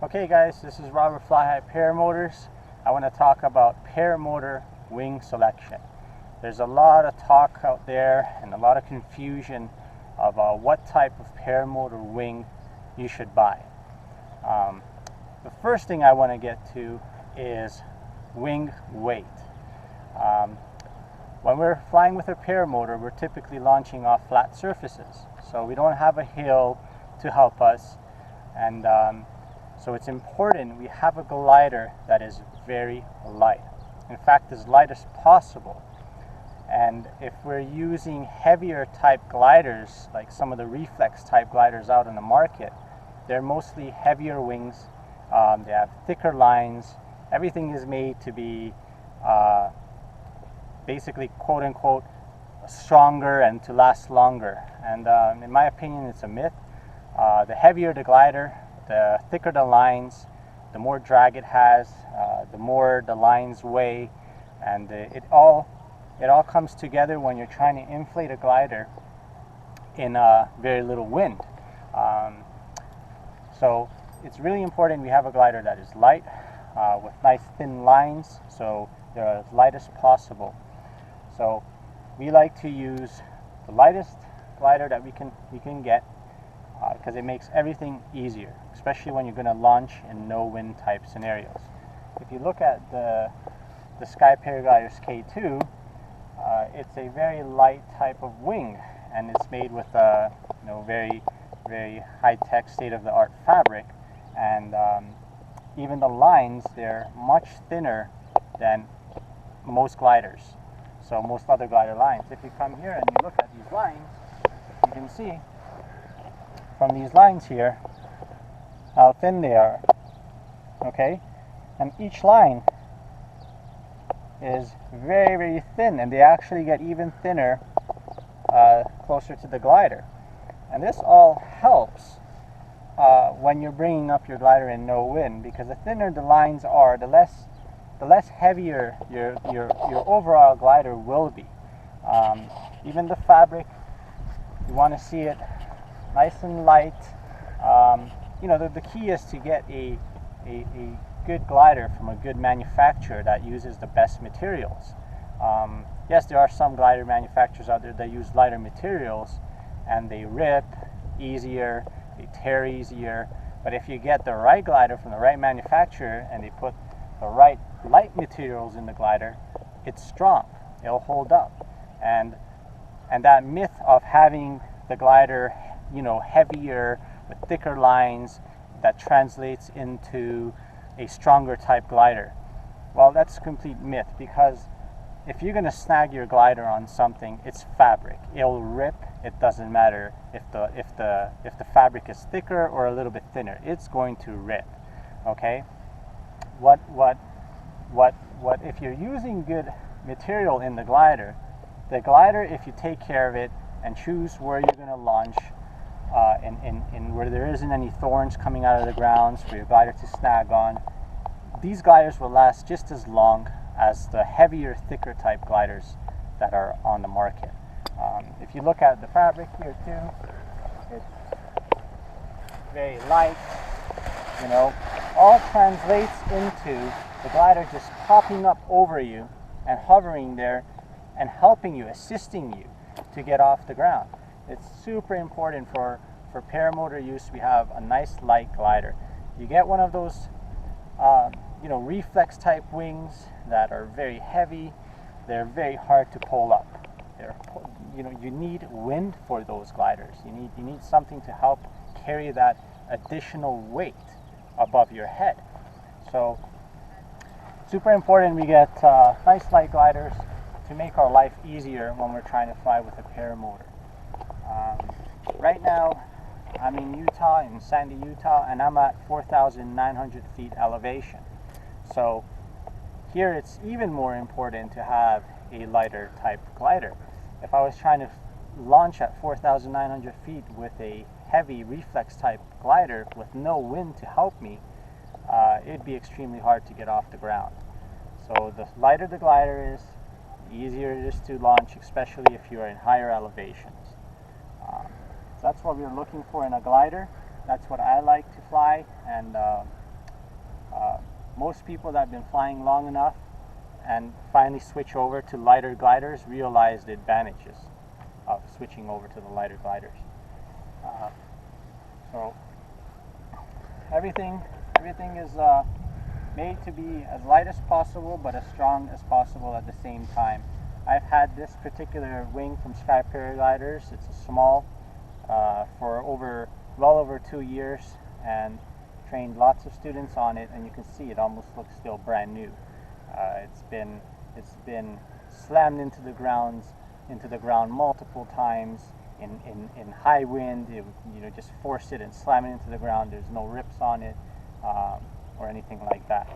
Okay guys, this is Robert Fly High Paramotors. I want to talk about paramotor wing selection. There's a lot of talk out there and a lot of confusion of what type of paramotor wing you should buy. The first thing I want to get to is wing weight. When we're flying with a paramotor, we're typically launching off flat surfaces, so we don't have a hill to help us, and so it's important we have a glider that is very light. In fact, as light as possible. And if we're using heavier type gliders, like some of the reflex type gliders out in the market, they're mostly heavier wings. They have thicker lines. Everything is made to be basically quote unquote stronger and to last longer. And in my opinion, it's a myth. The heavier the glider, the thicker the lines, the more drag it has, the more the lines weigh, and it all comes together when you're trying to inflate a glider in very little wind. So it's really important we have a glider that is light, with nice thin lines, so they're as light as possible. So we like to use the lightest glider that we can get, because it makes everything easier, especially when you're going to launch in no wind type scenarios. If you look at the Sky Paraglider's K2, it's a very light type of wing, and it's made with very high-tech, state-of-the-art fabric, and even the lines, they're much thinner than most gliders, so most other glider lines. If you come here and you look at these lines, you can see from these lines here how thin they are, okay? And each line is very, very thin, and they actually get even thinner closer to the glider. And this all helps when you're bringing up your glider in no wind, because the thinner the lines are, the less heavier your overall glider will be. Even the fabric, you want to see it nice and light. The key is to get a good glider from a good manufacturer that uses the best materials. Yes, there are some glider manufacturers out there that use lighter materials and they rip easier, they tear easier, but if you get the right glider from the right manufacturer and they put the right light materials in the glider, it's strong, it'll hold up. And that myth of having the glider heavier with thicker lines that translates into a stronger type glider, well, that's a complete myth, because if you're going to snag your glider on something, it's fabric. It'll rip. It doesn't matter if the fabric is thicker or a little bit thinner. It's going to rip. Okay? What if you're using good material in the glider, if you take care of it and choose where you're going to launch, in where there isn't any thorns coming out of the grounds for your glider to snag on, these gliders will last just as long as the heavier, thicker type gliders that are on the market. If you look at the fabric here too, it's very light, all translates into the glider just popping up over you and hovering there and helping you, assisting you to get off the ground. It's super important for paramotor use. We have a nice light glider. You get one of those reflex type wings that are very heavy, they're very hard to pull up. You need wind for those gliders. You need something to help carry that additional weight above your head. So super important we get nice light gliders to make our life easier when we're trying to fly with a paramotor. Right now I'm in Utah, in Sandy, Utah, and I'm at 4,900 feet elevation. So here it's even more important to have a lighter type glider. If I was trying to launch at 4,900 feet with a heavy reflex type glider with no wind to help me, it'd be extremely hard to get off the ground. So the lighter the glider is, the easier it is to launch, especially if you're in higher elevations. So that's what we're looking for in a glider. That's what I like to fly, and Most people that have been flying long enough and finally switch over to lighter gliders realize the advantages of switching over to the lighter gliders. So everything is made to be as light as possible but as strong as possible at the same time. I've had this particular wing from Sky Paragliders. It's a small for well over 2 years, and trained lots of students on it, and you can see it almost looks still brand new. It's been slammed into the ground multiple times in high wind. Just force it and slam it into the ground. There's no rips on it or anything like that.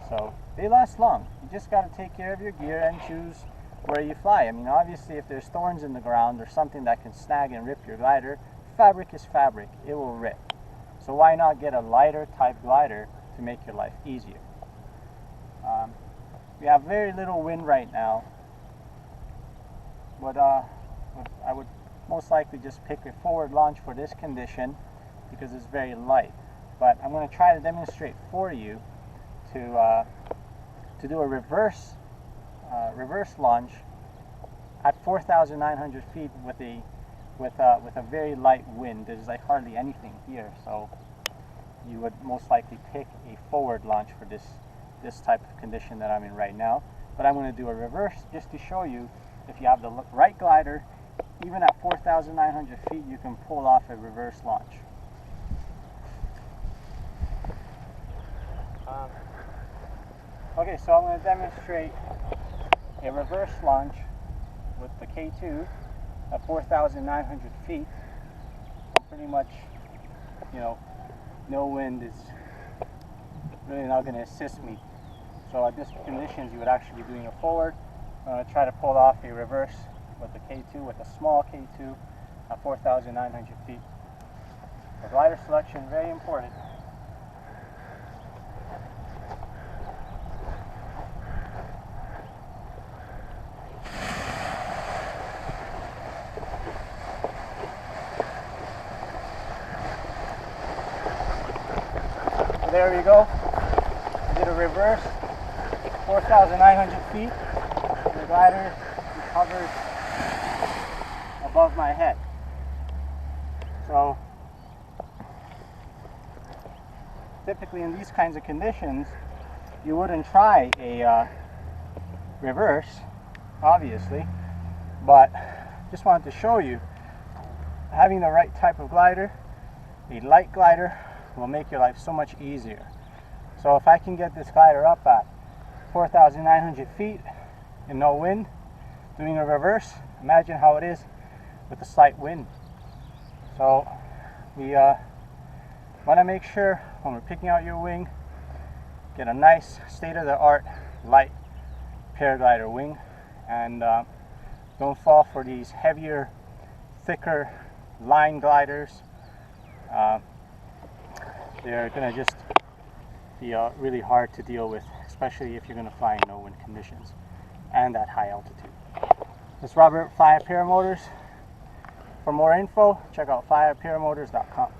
So they last long. You just got to take care of your gear and choose where you fly. I mean, obviously, if there's thorns in the ground or something that can snag and rip your glider, fabric is fabric. It will rip. So why not get a lighter type glider to make your life easier? We have very little wind right now, but I would most likely just pick a forward launch for this condition because it's very light. But I'm going to try to demonstrate for you to do a reverse launch at 4,900 feet with a very light wind. There's like hardly anything here, so you would most likely pick a forward launch for this type of condition that I'm in right now. But I'm going to do a reverse just to show you if you have the right glider, even at 4,900 feet, you can pull off a reverse launch. Okay, so I'm going to demonstrate a reverse launch with the K2 at 4,900 feet. Pretty much, no wind is really not going to assist me. So at these conditions, you would actually be doing a forward. I'm going to try to pull off a reverse with the K2, with a small K2 at 4,900 feet. The glider selection, very important. There we go. I did a reverse, 4,900 feet, and the glider hovers above my head. So typically in these kinds of conditions, you wouldn't try a reverse, obviously, but just wanted to show you having the right type of glider, a light glider, will make your life so much easier. So if I can get this glider up at 4,900 feet in no wind, doing a reverse, imagine how it is with a slight wind. So we want to make sure when we're picking out your wing, get a nice state-of-the-art light paraglider wing, and don't fall for these heavier, thicker line gliders. They're going to just be really hard to deal with, especially if you're going to fly in no wind conditions and at high altitude. This is Robert, Fire Paramotors. For more info, check out fireparamotors.com.